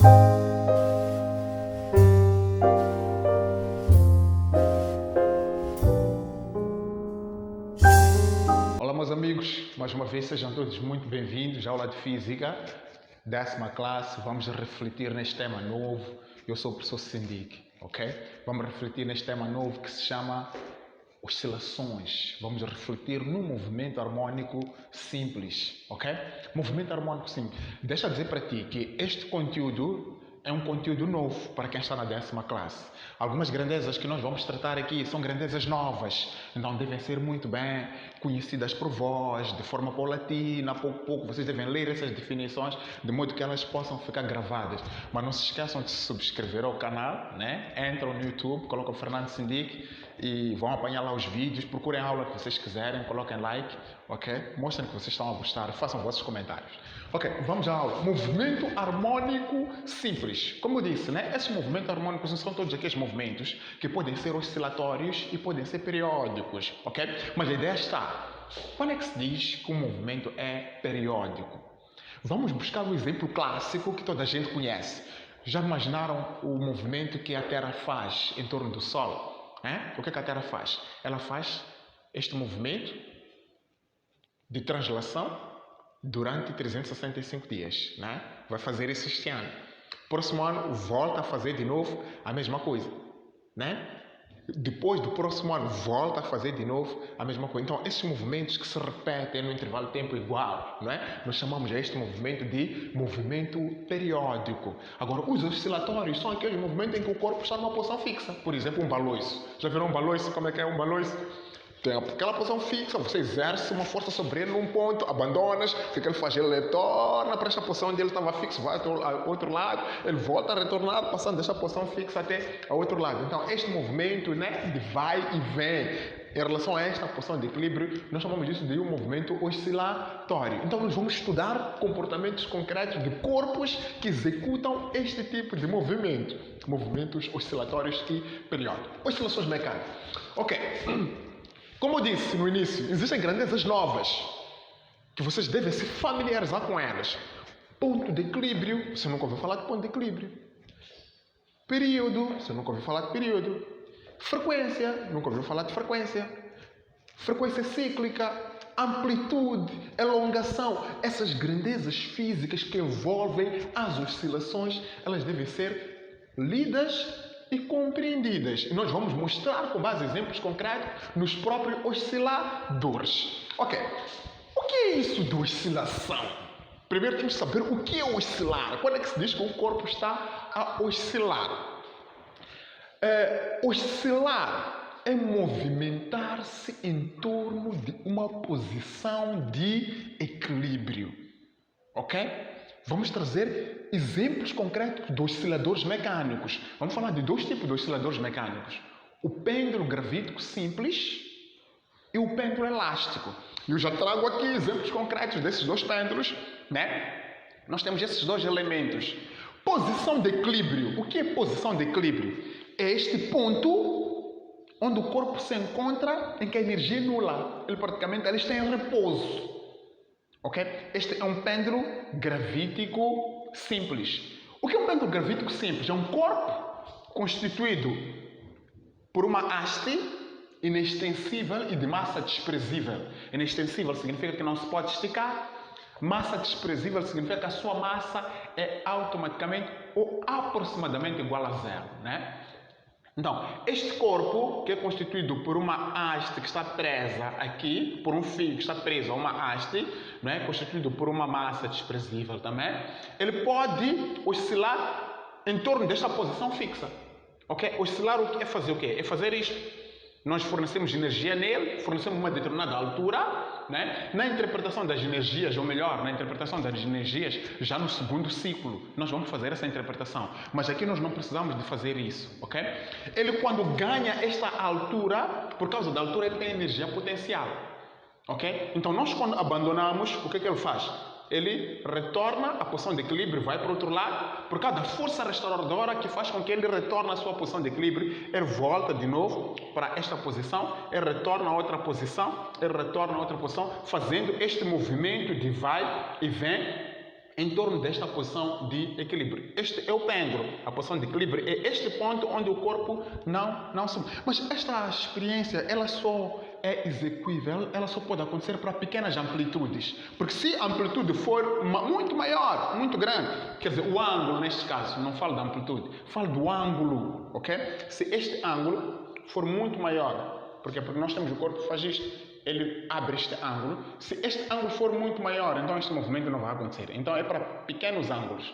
Olá meus amigos, mais uma vez sejam todos muito bem-vindos à aula de Física, 10ª classe. Vamos refletir neste tema novo. Eu sou o professor Sindic, ok? Vamos refletir neste tema novo que se chama oscilações. Vamos refletir num movimento harmônico simples, ok? Movimento harmônico simples. Deixa eu dizer para ti que este conteúdo é um conteúdo novo para quem está na 10ª classe. Algumas grandezas que nós vamos tratar aqui são grandezas novas, então devem ser muito bem conhecidas por vós, de forma paulatina, pouco a pouco. Vocês devem ler essas definições de modo que elas possam ficar gravadas. Mas não se esqueçam de se subscrever ao canal, né? Entram no YouTube, colocam Fernando Sindic e vão apanhar lá os vídeos. Procurem a aula que vocês quiserem, coloquem like, ok? Mostrem que vocês estão a gostar, façam vossos comentários. Ok, vamos à aula. Movimento harmônico simples. Como eu disse, né? Esses movimentos harmônicos não são todos aqueles movimentos que podem ser oscilatórios e podem ser periódicos, ok? Mas a ideia está. Quando é que se diz que um movimento é periódico? Vamos buscar um exemplo clássico que toda a gente conhece. Já imaginaram o movimento que a Terra faz em torno do Sol? O que a Terra faz? Ela faz este movimento de translação durante 365 dias, né? Vai fazer isso este ano. Próximo ano volta a fazer de novo a mesma coisa, né? Depois do próximo ano volta a fazer de novo a mesma coisa. Então, esses movimentos que se repetem no intervalo de tempo igual, né? Nós chamamos este movimento de movimento periódico. Agora, os oscilatórios são aqueles movimentos em que o corpo está numa posição fixa. Por exemplo, um baloiço. Já viram um baloiço? Como é que é um baloiço? Tem aquela posição fixa, você exerce uma força sobre ele num ponto, abandonas, o que ele faz? Ele retorna para esta posição onde ele estava fixo, vai ao outro lado, ele volta a retornar, passando desta posição fixa até ao outro lado. Então, este movimento, né, de vai e vem, em relação a esta posição de equilíbrio, nós chamamos disso de um movimento oscilatório. Então, nós vamos estudar comportamentos concretos de corpos que executam este tipo de movimento, movimentos oscilatórios e periódicos. Oscilações mecânicas. Ok. Como eu disse no início, existem grandezas novas que vocês devem se familiarizar com elas. Ponto de equilíbrio, você nunca ouviu falar de ponto de equilíbrio. Período, você nunca ouviu falar de período. Frequência, nunca ouviu falar de frequência. Frequência cíclica, amplitude, elongação. Essas grandezas físicas que envolvem as oscilações, elas devem ser lidas e compreendidas. E nós vamos mostrar com base em exemplos concretos nos próprios osciladores. Ok, o que é isso de oscilação? Primeiro temos que saber o que é oscilar. Quando é que se diz que o corpo está a oscilar? Oscilar é movimentar-se em torno de uma posição de equilíbrio. Ok? Vamos trazer exemplos concretos de osciladores mecânicos. Vamos falar de dois tipos de osciladores mecânicos. O pêndulo gravítico simples e o pêndulo elástico. E eu já trago aqui exemplos concretos desses dois pêndulos, né? Nós temos esses dois elementos. Posição de equilíbrio. O que é posição de equilíbrio? É este ponto onde o corpo se encontra em que a energia é nula. Ele praticamente está em repouso. Ok? Este é um pêndulo gravítico simples. O que é um pêndulo gravítico simples? É um corpo constituído por uma haste inextensível e de massa desprezível. Inextensível significa que não se pode esticar. Massa desprezível significa que a sua massa é automaticamente ou aproximadamente igual a zero, né? Então, este corpo, que é constituído por uma haste que está presa aqui, por um fio que está preso a uma haste, né, constituído por uma massa desprezível também, ele pode oscilar em torno desta posição fixa. Ok? Oscilar é fazer o quê? É fazer isto. Nós fornecemos energia nele, fornecemos uma determinada altura, né? Na interpretação das energias, ou melhor, na interpretação das energias, já no segundo ciclo, nós vamos fazer essa interpretação. Mas aqui nós não precisamos de fazer isso, ok? Ele, quando ganha esta altura, por causa da altura, ele tem energia potencial, ok? Então, nós quando abandonamos, o que é que ele faz? Ele retorna à posição de equilíbrio, vai para o outro lado, por causa da força restauradora que faz com que ele retorne à sua posição de equilíbrio, ele volta de novo para esta posição, ele retorna a outra posição, ele retorna a outra posição, fazendo este movimento de vai e vem em torno desta posição de equilíbrio. Este é o pêndulo. A posição de equilíbrio é este ponto onde o corpo não sube. Mas esta experiência, ela só é execuível, ela só pode acontecer para pequenas amplitudes. Porque se a amplitude for muito maior, muito grande, quer dizer, o ângulo neste caso, não falo da amplitude, falo do ângulo, ok? Se este ângulo for muito maior, porque nós temos o corpo que faz isto, ele abre este ângulo. Se este ângulo for muito maior, então este movimento não vai acontecer. Então é para pequenos ângulos,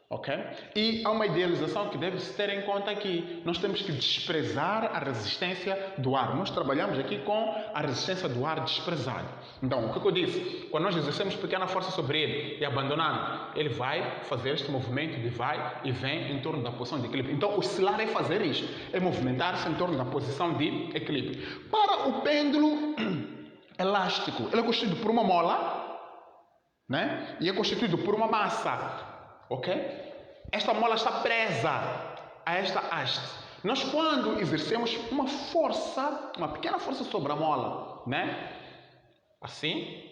ok? E há uma idealização que deve-se ter em conta aqui. Nós temos que desprezar a resistência do ar. Nós trabalhamos aqui com a resistência do ar desprezada. Então, o que eu disse? Quando nós exercemos pequena força sobre ele e abandonando, ele vai fazer este movimento de vai e vem em torno da posição de equilíbrio. Então, oscilar é fazer isto, é movimentar-se em torno da posição de equilíbrio. Para o pêndulo elástico, ele é constituído por uma mola, né? E é constituído por uma massa, ok? Esta mola está presa a esta haste. Nós, quando exercemos uma força, uma pequena força sobre a mola, né? Assim,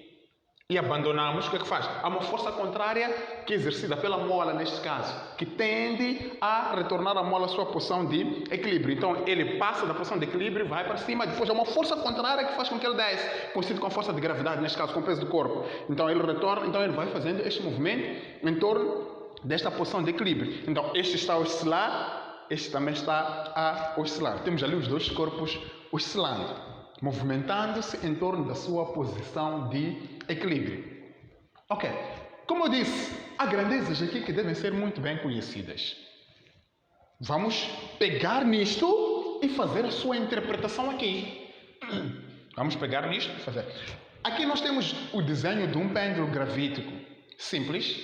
e abandonamos, o que é que faz? Há uma força contrária que é exercida pela mola, neste caso, que tende a retornar a mola à sua posição de equilíbrio. Então, ele passa da posição de equilíbrio, vai para cima, depois há uma força contrária que faz com que ele desce, conhecido com a força de gravidade, neste caso, com o peso do corpo. Então, ele retorna, então ele vai fazendo este movimento em torno desta posição de equilíbrio. Então, este está a oscilar, este também está a oscilar. Temos ali os dois corpos oscilando, movimentando-se em torno da sua posição de equilíbrio. Ok, como eu disse, há grandezas aqui que devem ser muito bem conhecidas. Vamos pegar nisto e fazer a sua interpretação aqui. Vamos pegar nisto e fazer. Aqui nós temos o desenho de um pêndulo gravítico simples,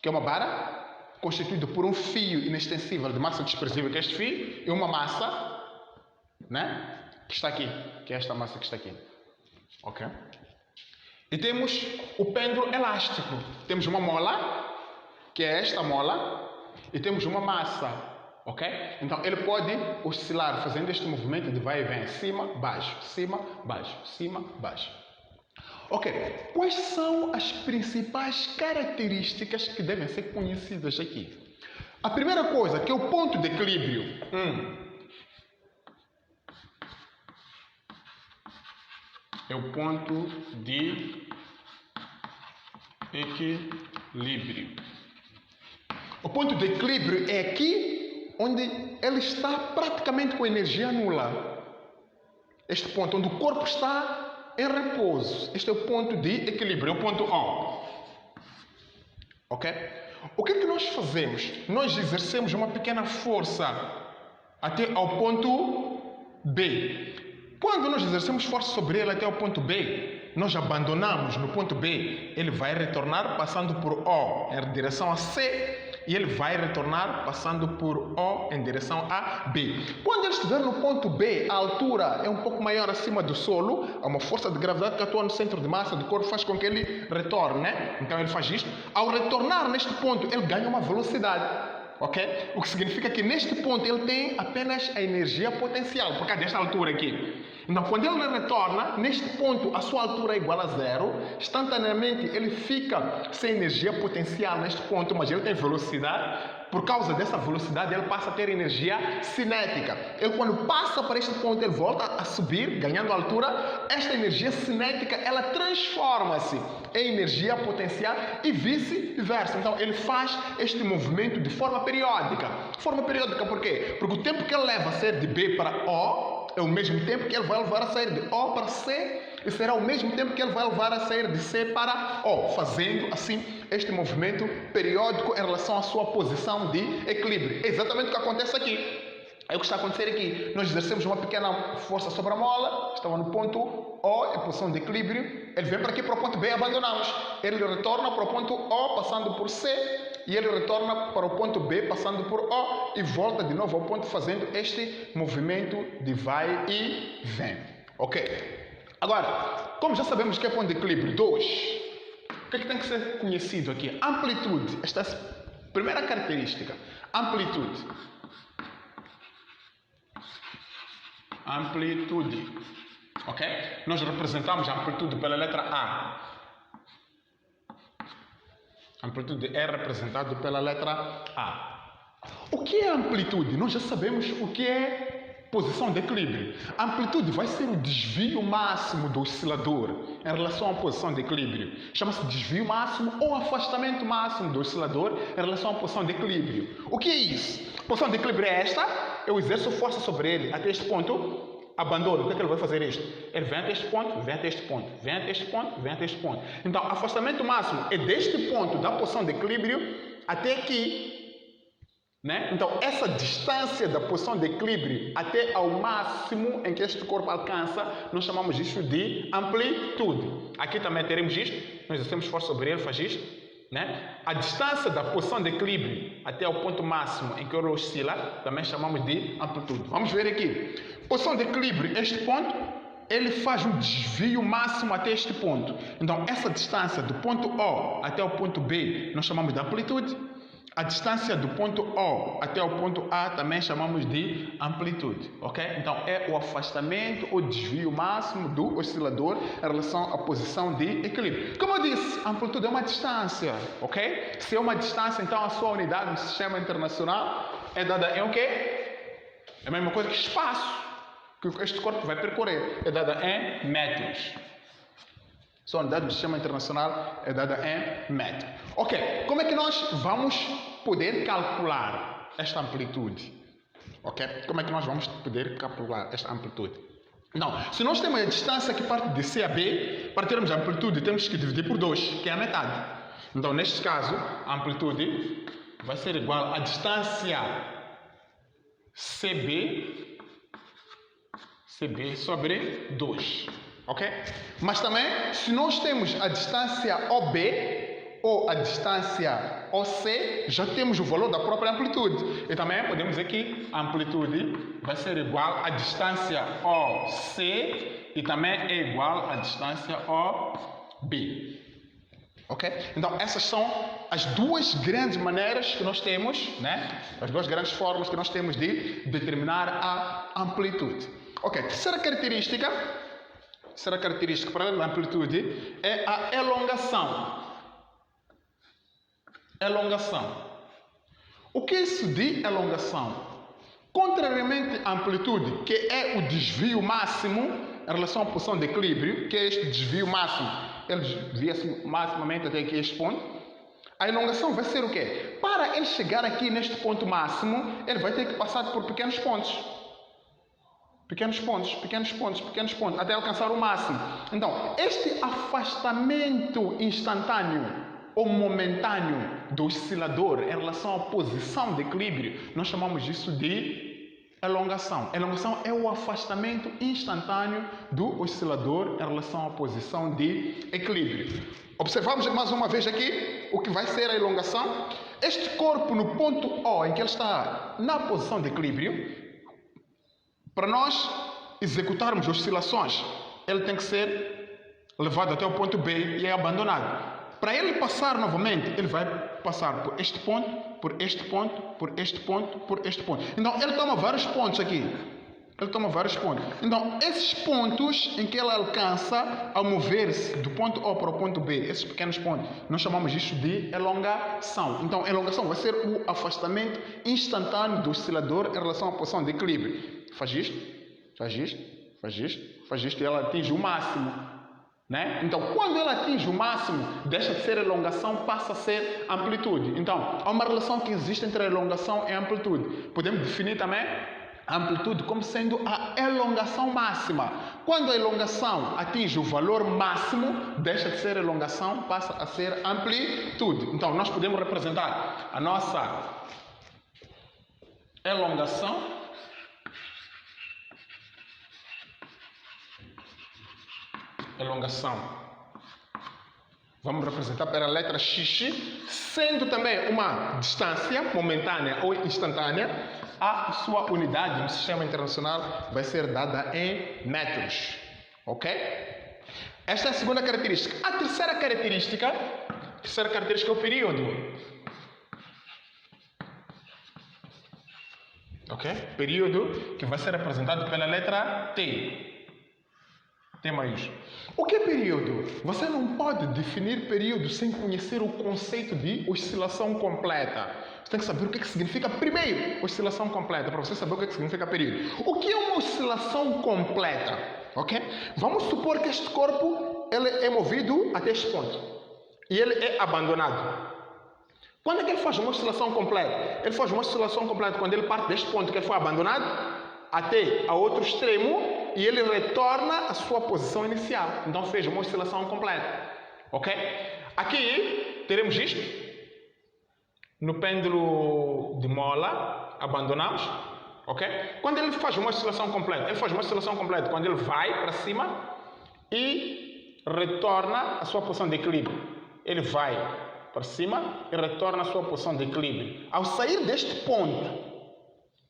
que é uma vara constituída por um fio inextensível de massa dispersível, que é este fio, e uma massa, né, que está aqui, que é esta massa que está aqui. Ok? E temos o pêndulo elástico. Temos uma mola, que é esta mola, e temos uma massa, ok? Então, ele pode oscilar fazendo este movimento de vai e vem, cima, baixo, cima, baixo, cima, baixo. Ok, quais são as principais características que devem ser conhecidas aqui? A primeira coisa, que é o ponto de equilíbrio. É o ponto de equilíbrio. O ponto de equilíbrio é aqui onde ele está praticamente com energia nula. Este ponto onde o corpo está em repouso. Este é o ponto de equilíbrio, é o ponto O. Ok? O que é que nós fazemos? Nós exercemos uma pequena força até ao ponto B. Quando nós exercemos força sobre ele até o ponto B, nós abandonamos no ponto B, ele vai retornar passando por O em direção a C e ele vai retornar passando por O em direção a B. Quando ele estiver no ponto B, a altura é um pouco maior acima do solo, há uma força de gravidade que atua no centro de massa do corpo, faz com que ele retorne, né? Então ele faz isto. Ao retornar neste ponto, ele ganha uma velocidade. Ok? O que significa que neste ponto ele tem apenas a energia potencial, por causa desta altura aqui. Então, quando ele retorna, neste ponto a sua altura é igual a zero, instantaneamente ele fica sem energia potencial neste ponto, mas ele tem velocidade. Por causa dessa velocidade, ele passa a ter energia cinética. Ele, quando passa para este ponto, ele volta a subir, ganhando altura. Esta energia cinética, ela transforma-se em energia potencial e vice-versa. Então, ele faz este movimento de forma periódica. Forma periódica por quê? Porque o tempo que ele leva a ser de B para O é o mesmo tempo que ele vai levar a sair de O para C e será o mesmo tempo que ele vai levar a sair de C para O, fazendo assim este movimento periódico em relação à sua posição de equilíbrio. É exatamente o que acontece aqui. É o que está a acontecer aqui. Nós exercemos uma pequena força sobre a mola, estava no ponto O, em posição de equilíbrio, ele vem para aqui para o ponto B, abandonamos. Ele retorna para o ponto O, passando por C, e ele retorna para o ponto B, passando por O, e volta de novo ao ponto, fazendo este movimento de vai e vem. Ok? Agora, como já sabemos que é ponto de equilíbrio 2, o que é que tem que ser conhecido aqui? Amplitude. Esta é a primeira característica. Amplitude. Amplitude. Ok? Nós representamos a amplitude pela letra A. A amplitude é representada pela letra A. O que é amplitude? Nós já sabemos o que é posição de equilíbrio. A amplitude vai ser o desvio máximo do oscilador em relação à posição de equilíbrio. Chama-se desvio máximo ou afastamento máximo do oscilador em relação à posição de equilíbrio. O que é isso? A posição de equilíbrio é esta, eu exerço força sobre ele até este ponto, abandono. O que é que ele vai fazer isto? Ele vem até este ponto, vem até este ponto, vem até este ponto, vem até este ponto. Então, afastamento máximo é deste ponto da posição de equilíbrio até aqui. Né? Então, essa distância da posição de equilíbrio até ao máximo em que este corpo alcança, nós chamamos isso de amplitude. Aqui também teremos isto, nós exercemos força sobre ele, faz isto. Né? A distância da posição de equilíbrio até ao ponto máximo em que ele oscila, também chamamos de amplitude. Vamos ver aqui. Posição de equilíbrio, este ponto, ele faz um desvio máximo até este ponto. Então, essa distância do ponto O até o ponto B, nós chamamos de amplitude. A distância do ponto O até o ponto A também chamamos de amplitude, ok? Então, é o afastamento ou desvio máximo do oscilador em relação à posição de equilíbrio. Como eu disse, a amplitude é uma distância, ok? Se é uma distância, então a sua unidade no sistema internacional é dada em o quê? É a mesma coisa que espaço que este corpo vai percorrer, é dada em metros. Sua unidade do sistema internacional é dada em metros. Ok, como é que nós vamos poder calcular esta amplitude? Ok, como é que nós vamos poder calcular esta amplitude? Não, se nós temos a distância que parte de C a B, para termos a amplitude temos que dividir por 2, que é a metade. Então, neste caso, a amplitude vai ser igual à distância CB sobre 2. Ok? Mas também, se nós temos a distância OB ou a distância OC, já temos o valor da própria amplitude. E também podemos dizer que a amplitude vai ser igual à distância OC e também é igual à distância OB. Ok? Então, essas são as duas grandes maneiras que nós temos, né? As duas grandes formas que nós temos de determinar a amplitude. Ok, terceira característica para a amplitude é a elongação. Elongação. O que é isso de elongação? Contrariamente à amplitude, que é o desvio máximo em relação à posição de equilíbrio, que é este desvio máximo, ele desvia-se maximamente até aqui este ponto. A elongação vai ser o quê? Para ele chegar aqui neste ponto máximo, ele vai ter que passar por pequenos pontos. Pequenos pontos, até alcançar o máximo. Então, este afastamento instantâneo ou momentâneo do oscilador em relação à posição de equilíbrio, nós chamamos isso de elongação. Elongação é o afastamento instantâneo do oscilador em relação à posição de equilíbrio. Observamos mais uma vez aqui o que vai ser a elongação. Este corpo no ponto O, em que ele está na posição de equilíbrio, para nós executarmos oscilações, ele tem que ser levado até o ponto B e é abandonado. Para ele passar novamente, ele vai passar por este ponto, por este ponto, por este ponto, por este ponto. Então, ele toma vários pontos aqui. Então, esses pontos em que ele alcança ao mover-se do ponto O para o ponto B, esses pequenos pontos, nós chamamos isso de elongação. Então, elongação vai ser o afastamento instantâneo do oscilador em relação à posição de equilíbrio. Faz isto e ela atinge o máximo. Né? Então, quando ela atinge o máximo, deixa de ser elongação, passa a ser amplitude. Então, há uma relação que existe entre a elongação e a amplitude. Podemos definir também a amplitude como sendo a elongação máxima. Quando a elongação atinge o valor máximo, deixa de ser elongação, passa a ser amplitude. Então, nós podemos representar a nossa elongação vamos representar pela letra X, sendo também uma distância momentânea ou instantânea. A sua unidade no sistema internacional vai ser dada em metros, ok? Esta é a segunda característica. A terceira característica é o período. Ok? Período que vai ser representado pela letra T. Tema isso. O que é período? Você não pode definir período sem conhecer o conceito de oscilação completa. Você tem que saber o que significa, primeiro, oscilação completa, para você saber o que significa período. O que é uma oscilação completa? Ok? Vamos supor que este corpo ele é movido até este ponto e ele é abandonado. Quando é que ele faz uma oscilação completa? Ele faz uma oscilação completa quando ele parte deste ponto que ele foi abandonado até a outro extremo e ele retorna à sua posição inicial. Então fez uma oscilação completa. Ok? Aqui teremos isto. No pêndulo de mola, abandonamos. Ok? Quando ele faz uma oscilação completa, ele faz uma oscilação completa quando ele vai para cima e retorna à sua posição de equilíbrio. Ele vai para cima e retorna à sua posição de equilíbrio. Ao sair deste ponto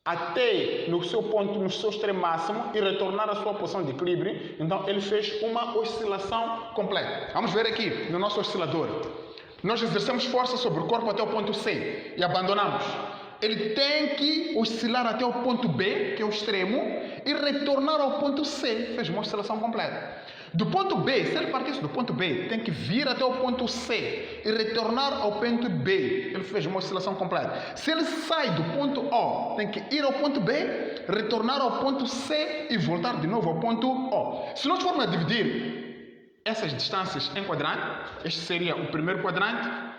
até no seu ponto, no seu extremo máximo e retornar à sua posição de equilíbrio, então ele fez uma oscilação completa. Vamos ver aqui no nosso oscilador. Nós exercemos força sobre o corpo até o ponto C e abandonamos. Ele tem que oscilar até o ponto B, que é o extremo, e retornar ao ponto C. Fez uma oscilação completa. Do ponto B, se ele partisse do ponto B, tem que vir até o ponto C e retornar ao ponto B. Ele fez uma oscilação completa. Se ele sai do ponto O, tem que ir ao ponto B, retornar ao ponto C e voltar de novo ao ponto O. Se nós formos a dividir essas distâncias em quadrante, este seria o primeiro quadrante.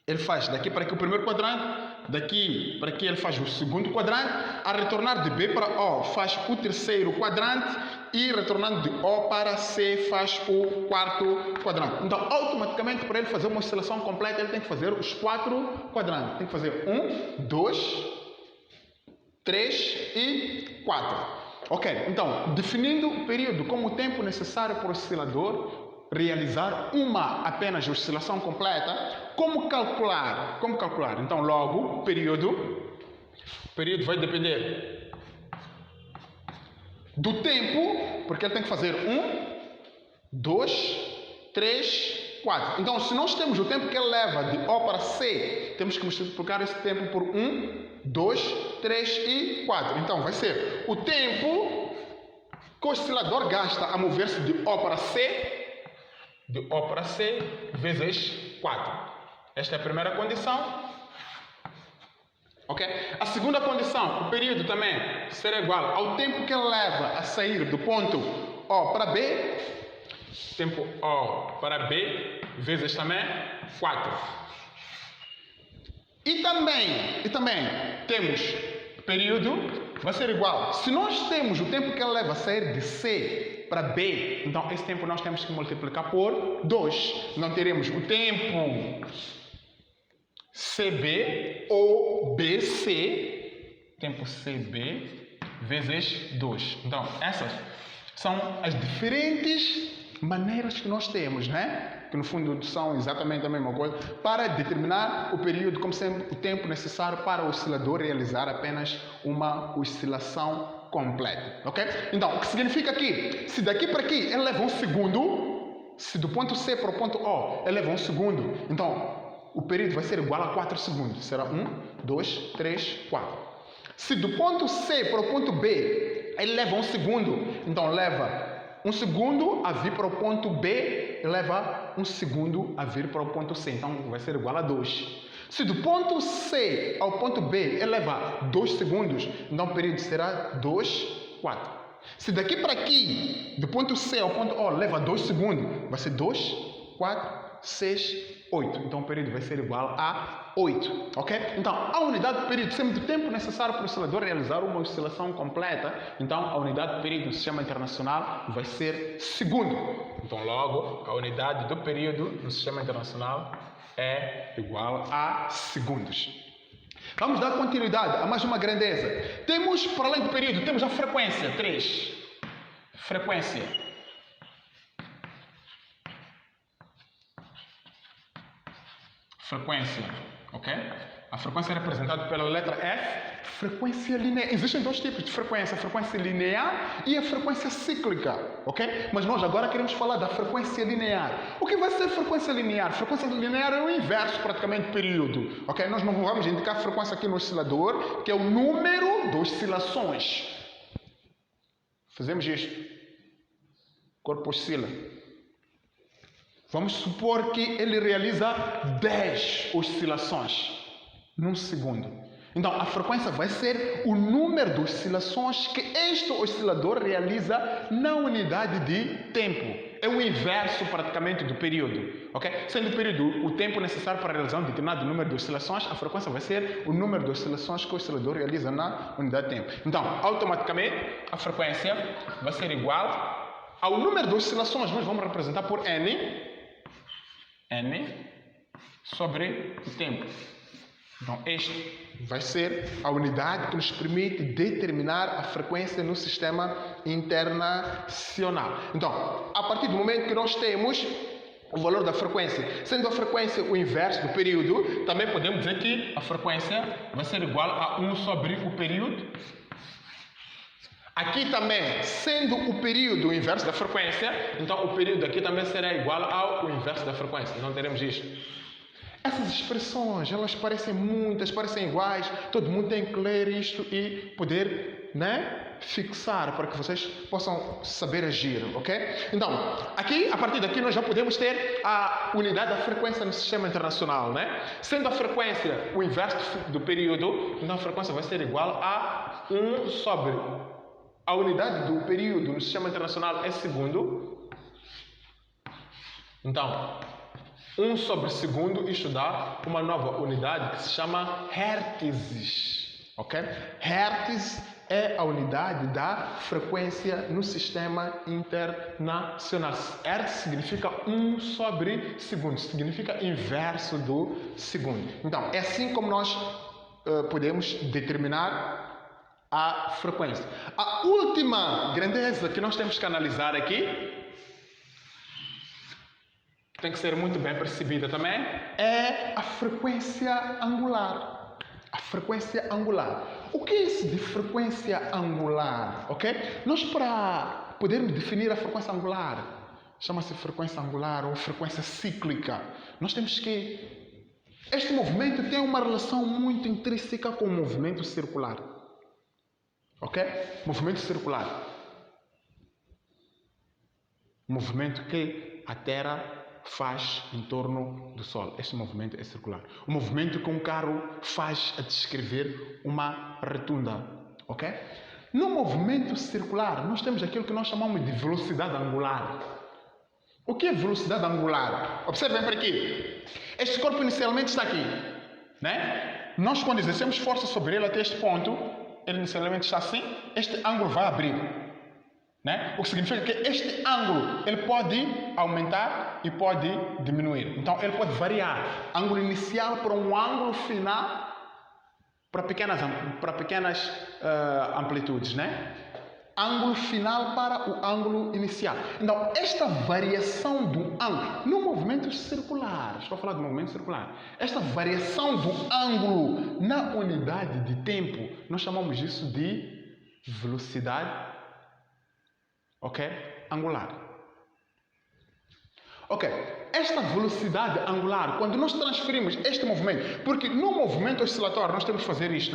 Ele faz daqui para aqui o primeiro quadrante. Daqui para aqui ele faz o segundo quadrante. A retornar de B para O faz o terceiro quadrante. E retornando de O para C faz o quarto quadrante. Então, automaticamente, para ele fazer uma oscilação completa, ele tem que fazer os 4 quadrantes. Tem que fazer 1, 2, 3 e 4. Ok, então, definindo o período como o tempo necessário para o oscilador realizar uma apenas oscilação completa, como calcular? Então, logo, o período vai depender do tempo, porque ele tem que fazer 1, 2, 3, 4. Então, se nós temos o tempo que ele leva de O para C, temos que multiplicar esse tempo por 1, 2, 3 e 4. Então, vai ser o tempo que o oscilador gasta a mover-se de O para C, vezes 4. Esta é a primeira condição. Ok? A segunda condição, o período também será igual ao tempo que ele leva a sair do ponto O para B. Tempo O para B, vezes também 4. E também temos período, vai ser igual. Se nós temos o tempo que ele leva a sair de C para B, então esse tempo nós temos que multiplicar por 2. Não teremos o tempo CB ou BC, tempo CB vezes 2. Então, essas são as diferentes maneiras que nós temos, né? Que no fundo são exatamente a mesma coisa, para determinar o período, como sempre, o tempo necessário para o oscilador realizar apenas uma oscilação completa, ok? Então, o que significa aqui? Se daqui para aqui ele leva um segundo, se do ponto C para o ponto O ele leva um segundo, então o período vai ser igual a 4 segundos. Será 1, 2, 3, 4. Se do ponto C para o ponto B ele leva um segundo, então leva um segundo a vir para o ponto B e leva um segundo a vir para o ponto C. Então vai ser igual a 2. Se do ponto C ao ponto B ele leva 2 segundos, então o período será 2, 4. Se daqui para aqui, do ponto C ao ponto O, leva 2 segundos, vai ser 2, 4, 6, 8. Então o período vai ser igual a 8. Ok? Então a unidade de período, sempre o tempo necessário para o oscilador realizar uma oscilação completa, então a unidade de período no sistema internacional vai ser segundo. Então logo a unidade do período no sistema internacional é igual a segundos. Vamos dar continuidade a mais uma grandeza. Temos, para além do período, temos a frequência. 3. Frequência. Frequência, ok? A frequência é representada pela letra F. Frequência linear. Existem dois tipos de frequência: a frequência linear e a frequência cíclica, ok? Mas nós agora queremos falar da frequência linear. O que vai ser frequência linear? Frequência linear é o inverso praticamente do período, ok? Nós não vamos indicar frequência aqui no oscilador, que é o número de oscilações. Fazemos isto. corpo oscila. Vamos supor que ele realiza 10 oscilações num segundo. Então, a frequência vai ser o número de oscilações que este oscilador realiza na unidade de tempo. É o inverso praticamente do período, ok? Sendo o período o tempo necessário para realizar um determinado número de oscilações, a frequência vai ser o número de oscilações que o oscilador realiza na unidade de tempo. Então, automaticamente, a frequência vai ser igual ao número de oscilações. Nós vamos representar por n sobre o tempo. Então, este vai ser a unidade que nos permite determinar a frequência no sistema internacional. Então, a partir do momento que nós temos o valor da frequência, sendo a frequência o inverso do período, também podemos dizer que a frequência vai ser igual a 1 sobre o período. Aqui também, sendo o período o inverso da frequência, então o período aqui também será igual ao inverso da frequência. Então teremos isto. Essas expressões, elas parecem muitas, parecem iguais, todo mundo tem que ler isto e poder, fixar para que vocês possam saber agir, ok? Então, aqui, a partir daqui, nós já podemos ter a unidade da frequência no sistema internacional, Sendo a frequência o inverso do período, então a frequência vai ser igual a 1 sobre a unidade do período no sistema internacional é segundo. Então, 1 sobre segundo, isto dá uma nova unidade que se chama hertzes, ok? Hertz é a unidade da frequência no sistema internacional. Hertz significa 1 sobre segundo, significa inverso do segundo. Então, é assim como nós podemos determinar a frequência. A última grandeza que nós temos que analisar aqui, tem que ser muito bem percebida também, é a frequência angular. A frequência angular. O que é isso de frequência angular? Ok? Nós, para podermos definir a frequência angular, chama-se frequência angular ou frequência cíclica, nós temos que... Este movimento tem uma relação muito intrínseca com o movimento circular. Ok? Movimento circular. Movimento que a Terra faz em torno do Sol. Este movimento é circular. O movimento que um carro faz a descrever uma rotunda. Ok? No movimento circular, nós temos aquilo que nós chamamos de velocidade angular. O que é velocidade angular? Observem para aqui. Este corpo inicialmente está aqui. Nós, quando exercemos força sobre ele até este ponto, ele inicialmente está assim, este ângulo vai abrir. O que significa que este ângulo ele pode aumentar e pode diminuir. Então, ele pode variar. Ângulo inicial para um ângulo final para pequenas amplitudes. Ângulo final para o ângulo inicial. Então, esta variação do ângulo no movimento circular, estou a falar do movimento circular, esta variação do ângulo na unidade de tempo, nós chamamos isso de velocidade angular. Esta velocidade angular, quando nós transferimos este movimento, porque no movimento oscilatório nós temos que fazer isto,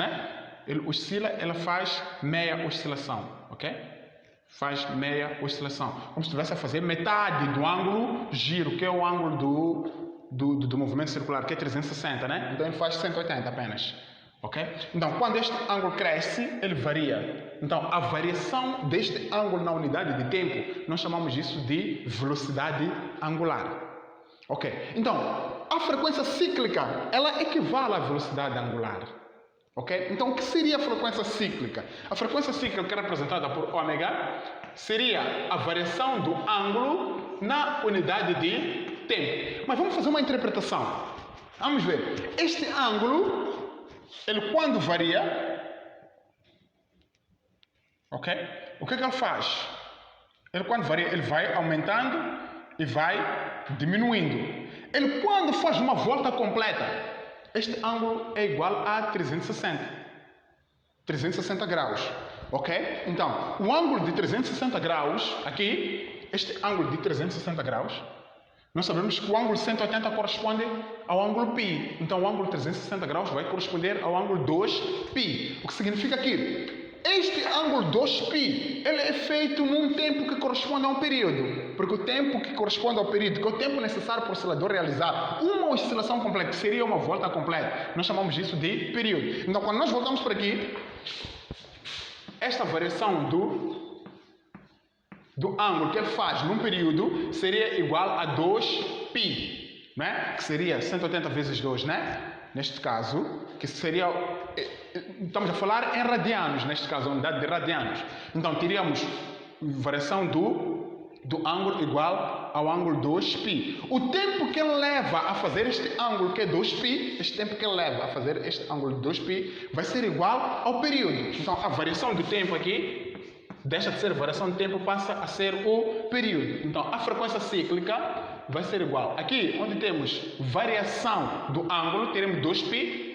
Ele oscila, ela faz meia oscilação, Faz meia oscilação, como se estivesse a fazer metade do ângulo giro, que é o ângulo do movimento circular, que é 360, Então ele faz 180 apenas. Então, quando este ângulo cresce, ele varia. Então, a variação deste ângulo na unidade de tempo, nós chamamos isso de velocidade angular. Então, a frequência cíclica, ela equivale à velocidade angular. Então, o que seria a frequência cíclica? A frequência cíclica, que é representada por ômega, seria a variação do ângulo na unidade de tempo. Mas vamos fazer uma interpretação. Vamos ver. Este ângulo, ele quando varia, o que ele faz? Ele quando varia, ele vai aumentando e vai diminuindo. Ele quando faz uma volta completa, este ângulo é igual a 360 graus. Então, o ângulo de 360 graus, aqui, este ângulo de 360 graus, nós sabemos que o ângulo 180 corresponde ao ângulo π. Então, o ângulo 360 graus vai corresponder ao ângulo 2π. O que significa que Este ângulo 2π, ele é feito num tempo que corresponde a um período. Porque o tempo que corresponde ao período, que é o tempo necessário para o oscilador realizar uma oscilação completa, que seria uma volta completa, nós chamamos isso de período. Então, quando nós voltamos para aqui, esta variação do ângulo que ele faz num período seria igual a 2π, né? Que seria 180 vezes 2, né? Neste caso, que seria, estamos a falar em radianos, neste caso, a unidade de radianos. Então, teríamos variação do ângulo igual ao ângulo 2π. O tempo que ele leva a fazer este ângulo, que é 2π, este tempo que ele leva a fazer este ângulo de 2π, vai ser igual ao período. Então, a variação do tempo aqui deixa de ser variação de tempo, passa a ser o período. Então, a frequência cíclica vai ser igual. Aqui, onde temos variação do ângulo, teremos 2π.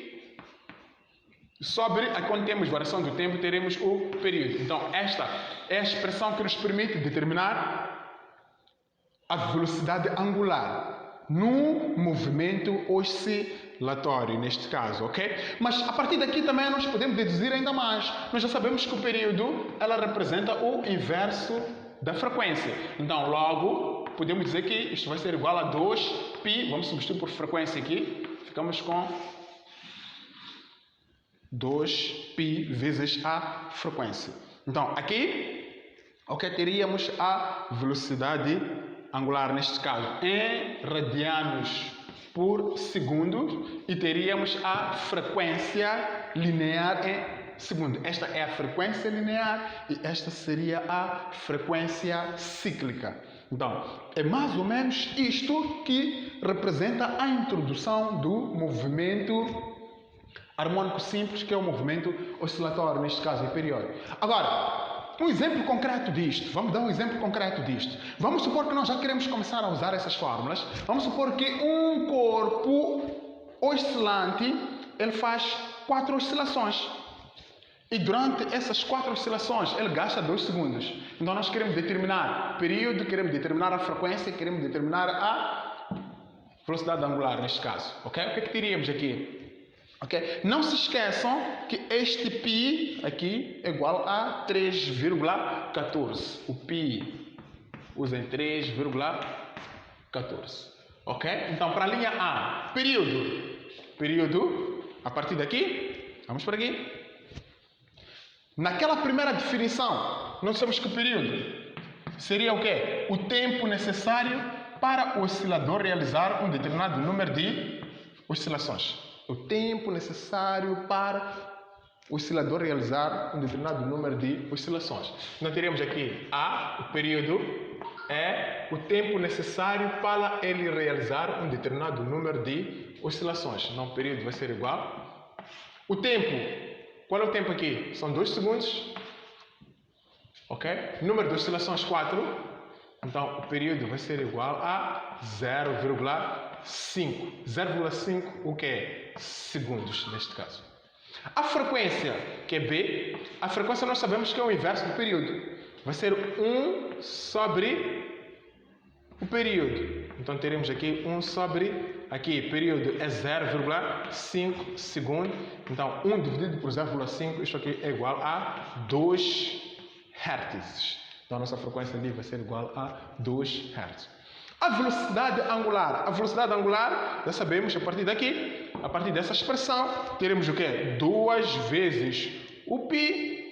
Sobre aqui onde temos variação do tempo, teremos o período. Então, esta é a expressão que nos permite determinar a velocidade angular no movimento oscilatório, neste caso, ok? Mas a partir daqui também nós podemos deduzir ainda mais. Nós já sabemos que o período, ela representa o inverso da frequência. Então, logo, podemos dizer que isto vai ser igual a 2π, vamos substituir por frequência aqui, ficamos com 2π vezes a frequência. Então, aqui, ok, teríamos a velocidade angular, neste caso, em radianos por segundo, e teríamos a frequência linear em segundo. Esta é a frequência linear e esta seria a frequência cíclica. Então, é mais ou menos isto que representa a introdução do movimento harmônico simples, que é o movimento oscilatório, neste caso é periódico. Agora, um exemplo concreto disto, vamos dar um exemplo concreto disto. Vamos supor que nós já queremos começar a usar essas fórmulas. Vamos supor que um corpo oscilante, ele faz 4 oscilações. E durante essas 4 oscilações, ele gasta 2 segundos. Então, nós queremos determinar o período, queremos determinar a frequência, queremos determinar a velocidade angular, neste caso. Ok? O que é que teríamos aqui? Okay? Não se esqueçam que este π aqui é igual a 3,14. O π usem 3,14. Ok? Então, para a linha A, período, a partir daqui, vamos para aqui. Naquela primeira definição, nós sabemos que o período seria o quê? O tempo necessário para o oscilador realizar um determinado número de oscilações. O tempo necessário para o oscilador realizar um determinado número de oscilações. Então, teremos aqui A, o período, é o tempo necessário para ele realizar um determinado número de oscilações. Então, o período vai ser igual. O tempo, qual é o tempo aqui? São 2 segundos. Ok? Número de oscilações 4. Então, o período vai ser igual a 0,5. 0,5 o que é? Segundos, neste caso. A frequência, que é B, a frequência nós sabemos que é o inverso do período. Vai ser 1 sobre o período. Então, teremos aqui 1 sobre, aqui, período é 0,5 segundo. Então, 1 dividido por 0,5, isto aqui é igual a 2 Hz. Então, a nossa frequência ali vai ser igual a 2 Hz. A velocidade angular, já sabemos, a partir daqui, a partir dessa expressão, teremos o quê? 2 vezes o π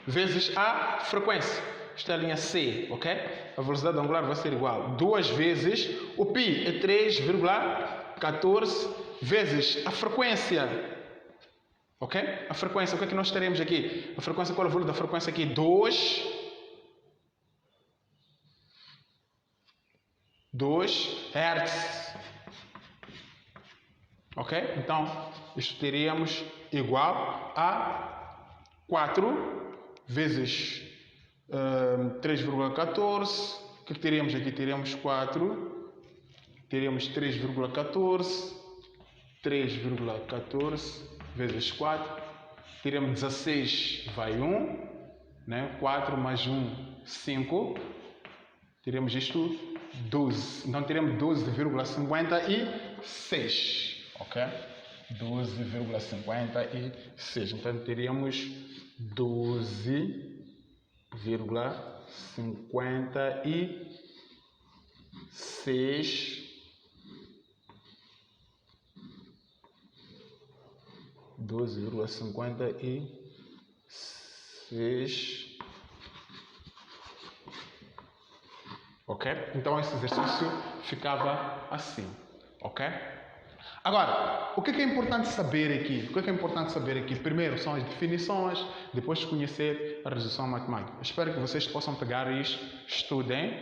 vezes a frequência. Esta é a linha C, ok? A velocidade angular vai ser igual a 2 vezes o π é 3,14 vezes a frequência. Ok? A frequência, o que é que nós teremos aqui? A frequência, qual é o valor da frequência aqui? 2 Hz. Ok? Então, isto teríamos igual a 4 vezes 3,14. O que teríamos aqui? Teríamos 4. Teríamos 3,14. 3,14 vezes 4. Teríamos 16, vai 1. Né? 4 mais 1, 5. Teremos isto 12. Então, teremos 12,56. Ok? 12,56. Então teríamos 12,56. 12,56. Ok? Então esse exercício ficava assim. Ok? Agora, o que é importante saber aqui? O que é importante saber aqui? Primeiro são as definições, depois conhecer a resolução matemática. Espero que vocês possam pegar isto, estudem,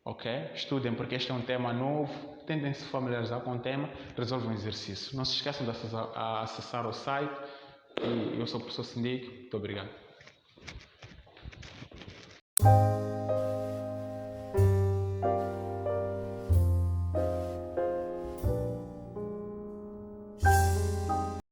ok? Estudem porque este é um tema novo, tentem se familiarizar com o tema, resolvam o exercício. Não se esqueçam de acessar o site. E eu sou o professor Sindic. Muito obrigado.